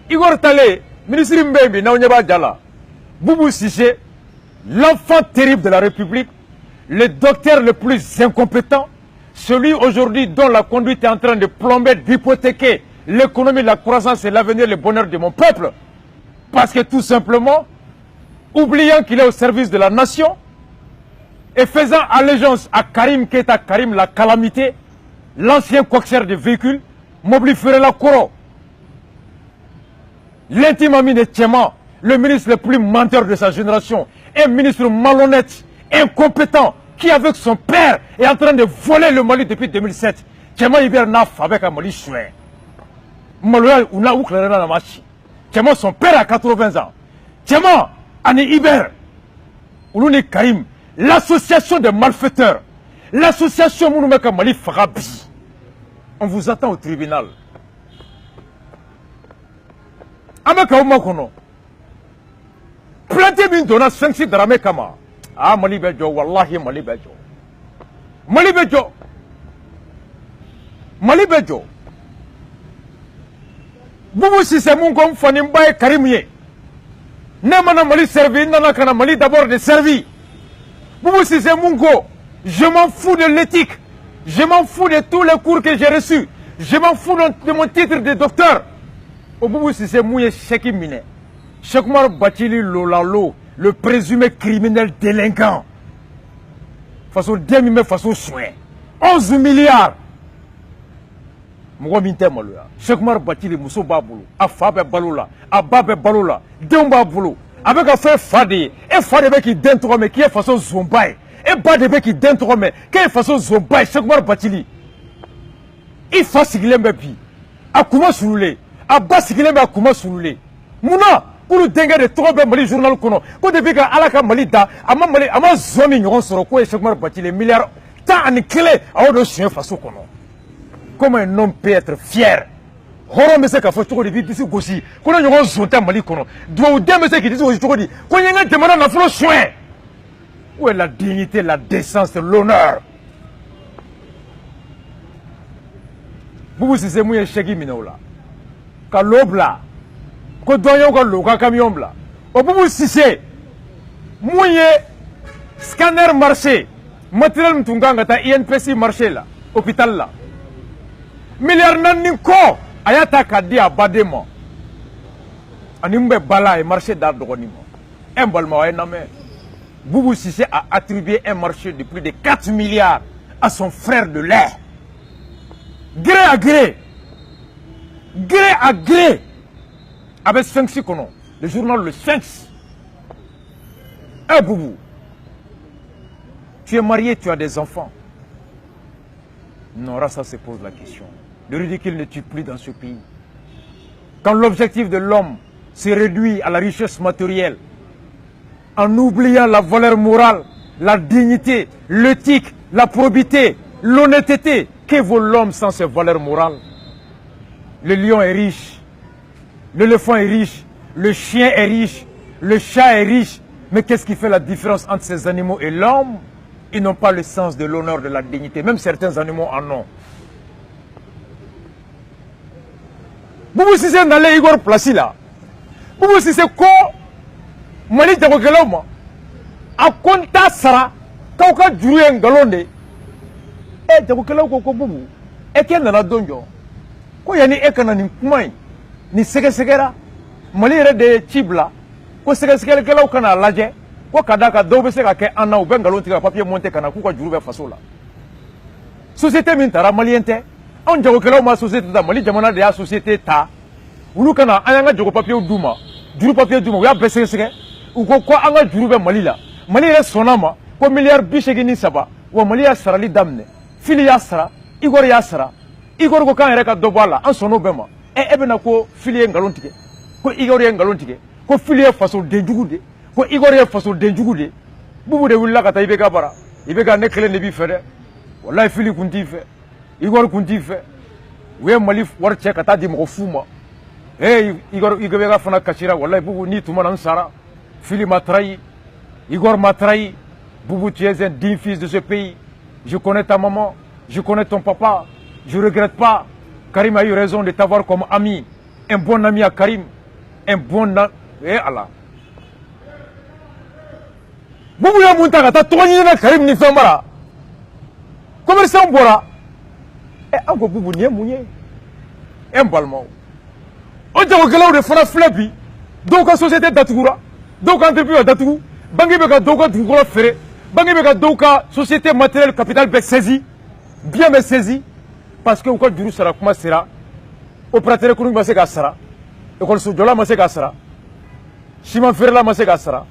Igor Talé, ministre Mbembe, Naonyaba Diala, Boubou Sissé, l'enfant terrible de la République, le docteur le plus incompétent, celui aujourd'hui dont la conduite est en train de plomber, d'hypothéquer l'économie, la croissance et l'avenir, le bonheur de mon peuple. Parce que tout simplement, oubliant qu'il est au service de la nation et faisant allégeance à Karim Keita, Karim la calamité, l'ancien coxeur de véhicules, Mobli Ferela Koro, l'intime ami de Tchema, le ministre le plus menteur de sa génération, un ministre malhonnête, incompétent, qui avec son père est en train de voler le Mali depuis 2007. Tchema Iber Naf avec un Mali chouin. Maloya Ouna Ouklerena Namachi. Tchema son père a 80 ans. Tchema Ani Iber. Oulouni Karim. L'association des malfaiteurs. L'association Mounoumeka Mali Farabi. On vous attend au tribunal. Ameka Oumakono. Plantez bin donna 5 drame kama. Ah Mali Bejo, wallahi Mali Bejo. Mali Bejo. Mali Bejo. Boubou si c'est mon comme Fanimbaye Karimie. Nemana Mali servi, nana kana Mali d'abord de servi. Boubou si c'est mon go. Je m'en fous de l'éthique. Je m'en fous de tous les cours que j'ai reçus. Je m'en fous de mon titre de docteur. Au Boubou si c'est mouillé Cheki Mine. Chekoumar Batili Lolalo, le présumé criminel délinquant. Façon demi façon soin. 11 milliards. Mougo minte maloya. Chekoumar Batili Mousso Baboulou. Afabe Baloula. Ababe Baloula. Demba Boulou. Avec un fait Fade. Et Fade qui d'entre mais qui est façon Zombaye. Et Badebe qui d'entre mais qui est façon Zombaye. Chekoumar Batili. Il faut sigler pi. Akouma Souloulé. Abba sigler Akouma Souloulé. Mouna. Pour le dengue de trop bien Mali journal kono. Quand depuis qu'à la Mali da, ama zomi nyon soro ko Chekoumar Batili les milliards tant en clé à autre chien façon kono. Comment un homme peut être fier? Horo me se ka fo toko de bi disi gosi. Kono nyon zonta Mali kono. Doit ou dem se ki disi gosi toko di. Ko yenga demanda na flo soin. Où est la dignité, la décence, l'honneur? Boubou si c'est mouye Cheki Minola. Ka lobla. Ko doyon ko loka camion bla. O Boubou Sissé mouye scanner marché matériel mtunga ngata INPC marché là hôpital là milliard nan ko ayata kadi abademo animbe bala et marché d'art dogonimo un balma ay namé. Boubou Sissé a attribué un marché de plus de 4 milliards à son frère de lait, gré à gré, gré à gré. Avec Sphinx, le journal Le Sphinx. Eh Boubou, tu es marié, tu as des enfants. Non, là, ça se pose la question. Le ridicule ne tue plus dans ce pays. Quand l'objectif de l'homme se réduit à la richesse matérielle, en oubliant la valeur morale, la dignité, l'éthique, la probité, l'honnêteté, que vaut l'homme sans ses valeurs morales? Le lion est riche. L'éléphant est riche, le chien est riche, le chat est riche. Mais qu'est-ce qui fait la différence entre ces animaux et l'homme? Ils n'ont pas le sens de l'honneur, de la dignité. Même certains animaux en ont. Boubou Sissé n'allait Igor Placi là. Boubou Sissé ko Mali Djagokelauma. A konta sara. Kauka Djurien Galonde. Eh Djagokelaou ko Boubou. Eke nana donjo. Ko yani ekana ni kumai. Ni sege-segera Mali yɛrɛ de ci bila ko sɛgɛsɛgɛlikɛlaw kana lajɛ ko ka da ka dɔw bɛ se ka kɛ an na u bɛ nkalon tigɛ ka papier monter kana k'u ka juru bɛ faso la. Société min tara maliyɛn tɛ anw jagokɛlaw ma société ta Mali jamana de y'a société ta olu kana an y'an ka jago papier d'u ma juru papier d'u ma u y'a bɛɛ sɛgɛsɛgɛ u ko ko an ka juru bɛ Mali la Mali yɛrɛ sɔnna ma ko miliyari 83 wa Mali y'a sarali daminɛ Fili y'a sara Igor y'a sara Igor ko k'an yɛrɛ ka dɔ bɔ a la an sɔnn'o bɛɛ ma. E bena ko Fili ye ngalon tigɛ ko Igor ye ngalon tigɛ ko Fili ye faso denjugu de ko Igor ye faso denjugu de. Boubou de wulila ka taa Ibeka bara Ibeka ne kelen de b'i fɛ dɛ wallahi Fili kun t'i fɛ Igor kun t'i fɛ u ye Mali wari cɛ ka taa di mɔgɔ fu ma. Igor Ibeka fana kasira wallahi Boubou ni tuma na n sara Fili m'a trahi Igor m'a trahi. Boubou, tu es un digne fils de ce pays. Je connais ta maman, je connais ton papa, je regrette pas. Karim a eu raison de t'avoir comme ami. un bon ami à Karim, un bon ami. Et Allah. Boubou ya Mountaga, t'as trois nids Karim ni Fembara. Commerçant Bora. Et encore Boubou n'y est mouillé. Un balmao. On t'a regardé de Fana Flappy. Donc en société d'Atoura. Donc entreprise d'Atourou. Bangi Beka Doka Dougoura Ferré. Bangi Beka Doka société matérielle capital be saisi. Bien me saisi. Parce que au cas du sera comment sera. Opérateur économique ma sera sera. École Sojola ma sera sera. Chima Ferré la ma sera sera.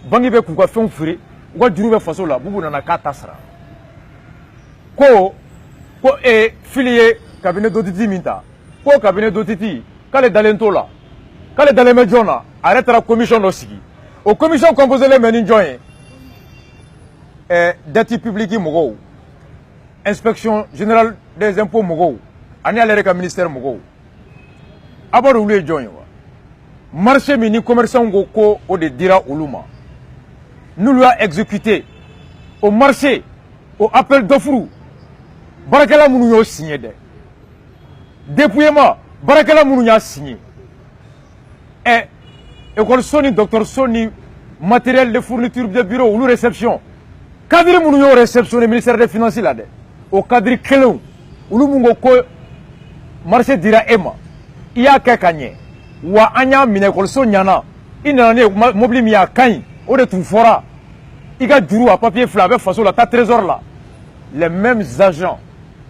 Bangi Beka quoi fait un ferré. Au cas du façon là. Boubou n'en a qu'à sera. Ko est filié cabinet d'Otiti Minta. Ko cabinet d'Otiti. Quand les Dalento là. Quand les Dalemedjon là. Arrête la commission aussi. Aux commissions composées les Meninjoyen. Dette publique Mogo. Inspection générale des impôts Mogo. Ani avec le ministère Mogo. Abord ou les joint. Marché mini commerçant Goko ou de Dira Uluma. Nous lui a exécuté. Au marché. Au appel d'offre. Barakala Mounou signé. Dépouillement. Barakala Mounou a signé. Et école Sony, docteur Sony, matériel de fourniture de bureau ou réception. Cadre Mounou réception du ministère des Finances là. Au cadre Kelou. Ou le Mungo marché dira Emma. Il y a quelqu'un. Ou à Anya Minekol Sonyana. Il n'a pas mobile mis à Kain. Ou de tout fora. Il y a du à papier flavé façon la ta trésor là. Les mêmes agents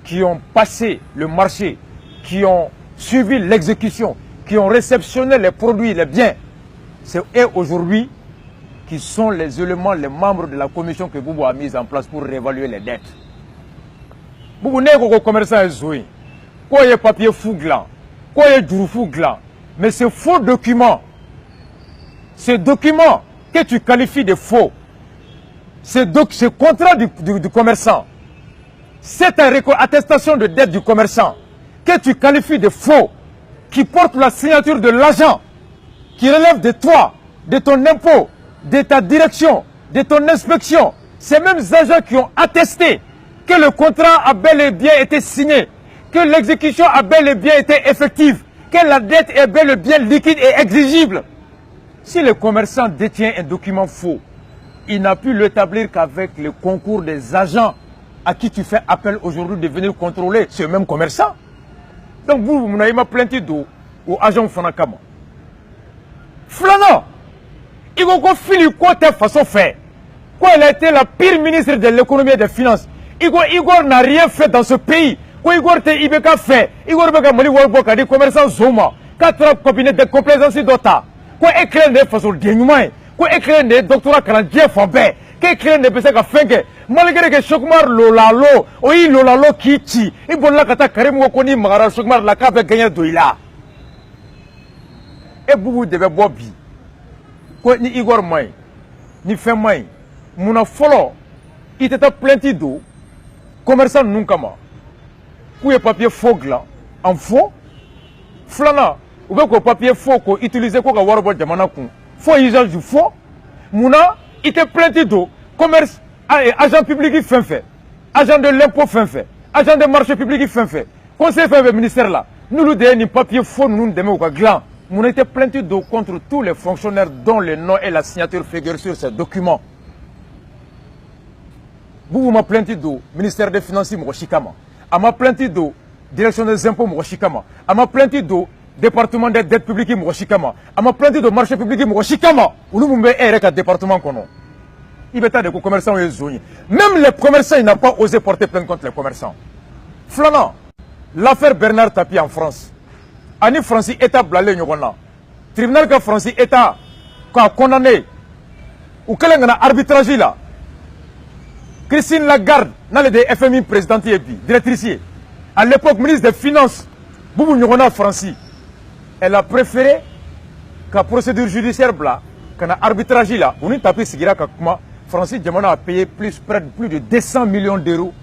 qui ont passé le marché, qui ont suivi l'exécution, qui ont réceptionné les produits, les biens, c'est eux aujourd'hui qui sont les éléments, les membres de la commission que Boubou a mise en place pour réévaluer les dettes. Boubou n'est qu'au commerçant est zoué. Quoi est papier fou gland, quoi est du fou gland. Mais ces faux documents, ces documents que tu qualifies de faux, ce contrat du commerçant, cette attestation de dette du commerçant que tu qualifies de faux, qui porte la signature de l'agent, qui relève de toi, de ton impôt, de ta direction, de ton inspection, ces mêmes agents qui ont attesté que le contrat a bel et bien été signé, que l'exécution a bel et bien été effective, que la dette est bel et bien liquide et exigible. Si le commerçant détient un document faux, il n'a pu l'établir qu'avec le concours des agents à qui tu fais appel aujourd'hui de venir contrôler ce même commerçant. Donc vous n'avez pas plainte d'eau aux agents Fanakama. Flana, il va filer quoi de façon faire. Quoi, il a été la pire ministre de l'économie et des finances. Igor n'a rien fait dans ce pays. Quoi, Igor te Ibeka fait. Igor Beka Mali Warboka, des commerçants Zoma. 4 cabinets de complaisance d'Ota. Quoi, écrire de façon dénouement. Quoi, écrire de doctorat canadien Fambé. Quoi, écrire de Bessaka Fenge. Malgré que Chokmar Lolalo, oui, Lolalo Kichi. Il faut la Kata Karim Wakoni Magara Chokmar la Kabe gagné d'Oila. Et Boubou devait boire bi. Quoi, ni Igor May, ni Femay. Mouna Folo, il était plein d'eau. Commerçant Nunkama. Où est papier faux là? En faux? Flana, ou bien papier faux qu'on utilise quoi qu'à Warbo Jamanakoun. Faux usage du faux. Mouna, il était plein d'eau. Commerce, agent public qui fait. Agent de l'impôt fait. Agent de marché public qui fait. Conseil fait le ministère là. Nous nous donnons papier faux, nous nous donnons au gland. Mouna était plein d'eau contre tous les fonctionnaires dont le nom et la signature figurent sur ces documents. Vous m'a plainte d'eau, ministère des Finances, Mochikama. À ma plainte d'eau, direction des impôts, Mochikama. À ma plainte d'eau, département des dettes publiques, Mochikama. À ma plainte d'eau, marché public, Mochikama. Ou nous m'avons un département qu'on a. Il y a des commerçants et zones. Même les commerçants, ils n'ont pas osé porter plainte contre les commerçants. Flanant, l'affaire Bernard Tapie en France. Ani Francis État blalé Nyogona. Tribunal que Francis État a condamné. Ou quel est l'arbitrage là? Christine Lagarde, dans le FMI présidente et directrice, à l'époque ministre des Finances, Boubou Nyogona Francis, elle a préféré qu'à procédure judiciaire bla, qu'à arbitrage là, on a tapé Sigira Kakuma, Francis Djamana a payé plus de 200 millions d'euros,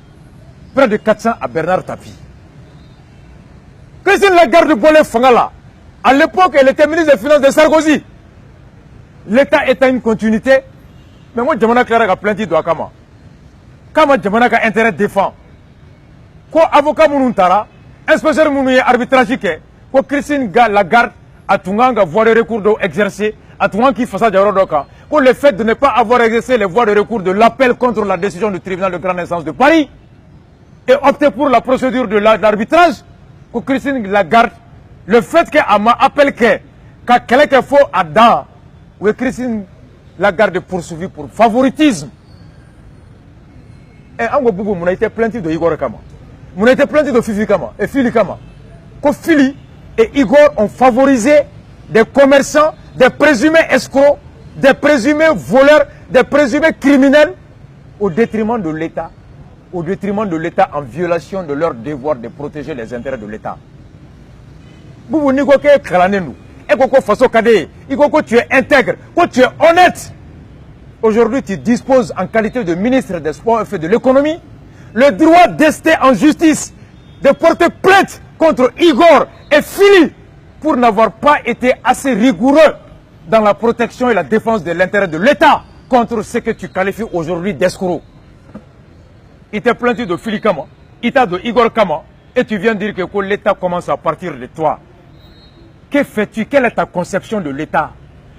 près de 400 à Bernard Tapie. Christine Lagarde Bolé Fangala, à l'époque elle était ministre des Finances de Sarkozy. L'État est à une continuité, mais moi Djamana Clara a plainte d'Ouakama. Kama Djamana ka intérêt défend. Ko avocat Moununtara, inspecteur Mounou arbitrage ke, ko Christine Lagarde a tunganga voie de recours exercée, a tungang qui faisait Jarodoka, que le fait de ne pas avoir exercé les voies de recours de l'appel contre la décision du tribunal de grande instance de Paris et opté pour la procédure de l'arbitrage, que Christine Lagarde, le fait qu'elle m'a appelé que quelqu'un faut Adam, où Christine Lagarde est poursuivie pour favoritisme. Et en gros, on a été plaintif de Igor Kama. On a été plaintif de Fifi Kama et Fili Kama. Que Fili et Igor ont favorisé des commerçants, des présumés escrocs, des présumés voleurs, des présumés criminels au détriment de l'État. Au détriment de l'État en violation de leur devoir de protéger les intérêts de l'État. Vous n'avez pas de et que tu es intègre, que tu es honnête. Aujourd'hui, tu disposes en qualité de ministre des Sports et de l'économie le droit d'ester en justice, de porter plainte contre Igor et Fili pour n'avoir pas été assez rigoureux dans la protection et la défense de l'intérêt de l'État contre ce que tu qualifies aujourd'hui d'escroc. Il t'a plaintu de Fili Kama, il t'a de Igor Kama, et tu viens dire que l'État commence à partir de toi. Que fais-tu? Quelle est ta conception de l'État?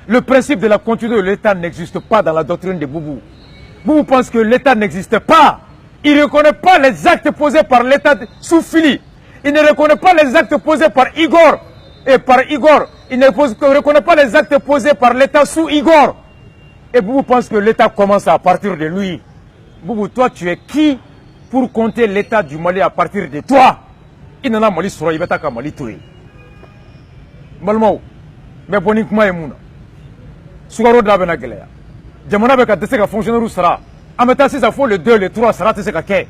Le principe de la continuité de l'État n'existe pas dans la doctrine de Boubou. Boubou pense que l'État n'existe pas. Il ne reconnaît pas les actes posés par l'État sous Fili. Il ne reconnaît pas les actes posés par Igor. Et par Igor, il ne reconnaît pas les actes posés par l'État sous Igor. Et Boubou pense que l'État commence à partir de lui. Boubou, toi, tu es qui pour compter l'État du Mali à partir de toi? Il n'en a Mali sur il va t'accommoder Mali tout. Malmao, mais boni kuma ye muna. Sugaro da bena geleya. Jamana be ka dese ka fonctionnaire sara. Ameta sisa fo le 2 le 3 sara te se ka ke.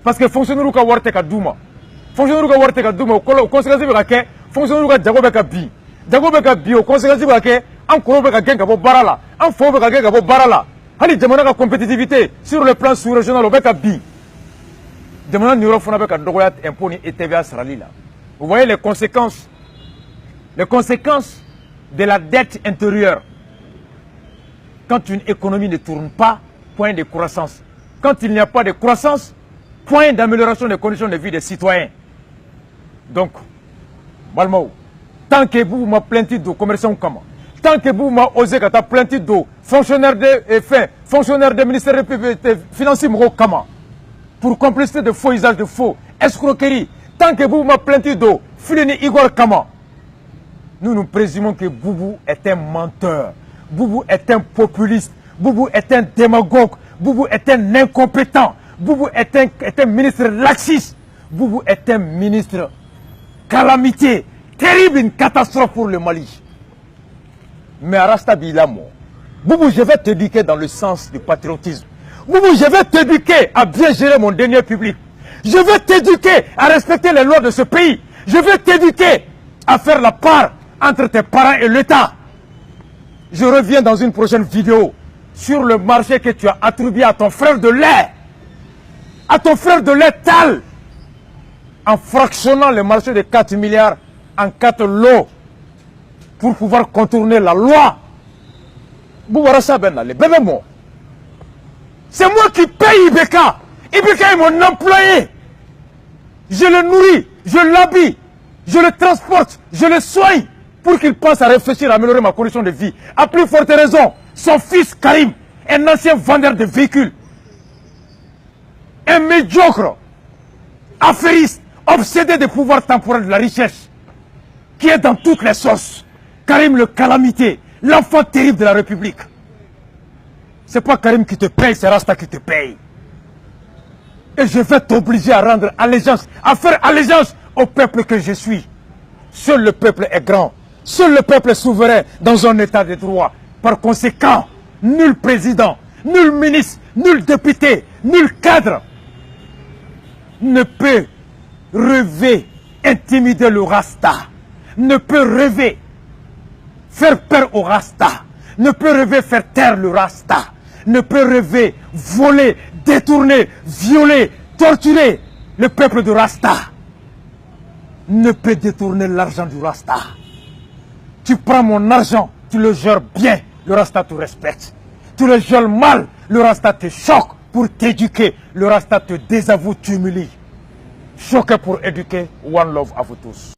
Parce que fonctionnaire ka warte ka duma. Fonctionnaire ka warte ka duma ko conséquence be ka ke, fonctionnaire ka jago be ka bi. Jago be ka bi o conséquence be ka ke, an ko be ka gen ka bo barala, an fo be ka gen ka bo barala. Hali jamana ka compétitivité sur le plan sous-régional be ka bi. Jamana ni rofona be ka dogoya impôt ni TVA sarali la. Vous voyez les conséquences de la dette intérieure. Quand une économie ne tourne pas, point de croissance. Quand il n'y a pas de croissance, point d'amélioration des conditions de vie des citoyens. Donc, Malmao, tant que vous m'avez plainti de commerçants comme tant que vous m'avez osé que tu as plainti de fonctionnaires des ministères financiers pour complicité de faux usage de faux, escroquerie, tant que vous m'avez plainti de Filini Igor Kama, nous présumons que Boubou est un menteur, Boubou est un populiste, Boubou est un démagogue, Boubou est un incompétent, Boubou est un ministre laxiste, Boubou est un ministre calamité, terrible, une catastrophe pour le Mali. Mais Rasta Bilamo, Boubou, je vais t'éduquer dans le sens du patriotisme. Boubou, je vais t'éduquer à bien gérer mon denier public. Je vais t'éduquer à respecter les lois de ce pays. Je vais t'éduquer à faire la part entre tes parents et l'État. Je reviens dans une prochaine vidéo sur le marché que tu as attribué à ton frère de lait. À ton frère de lait Tal. En fractionnant le marché de 4 milliards en 4 lots pour pouvoir contourner la loi. C'est moi qui paye Ibeka. Ibeka est mon employé. Je le nourris, je l'habille, je le transporte, je le soigne pour qu'il pense à réfléchir à améliorer ma condition de vie. À plus forte raison, son fils Karim, un ancien vendeur de véhicules, un médiocre, affairiste, obsédé des pouvoirs temporels de la richesse, qui est dans toutes les sauces. Karim le calamité, l'enfant terrible de la République. C'est pas Karim qui te paye, c'est Rasta qui te paye. Et je vais t'obliger à rendre allégeance, à faire allégeance au peuple que je suis. Seul le peuple est grand. Seul le peuple est souverain dans un état de droit. Par conséquent, nul président, nul ministre, nul député, nul cadre ne peut rêver, intimider le Rasta. Ne peut rêver, faire peur au Rasta. Ne peut rêver, faire taire le Rasta. Ne peut rêver, voler, détourner, violer, torturer le peuple de Rasta. Ne peut détourner l'argent du Rasta. Tu prends mon argent, tu le gères bien, le Rasta te respecte. Tu le gères mal, le Rasta te choque pour t'éduquer. Le Rasta te désavoue, t'humilie. Choqué pour éduquer, one love à vous tous.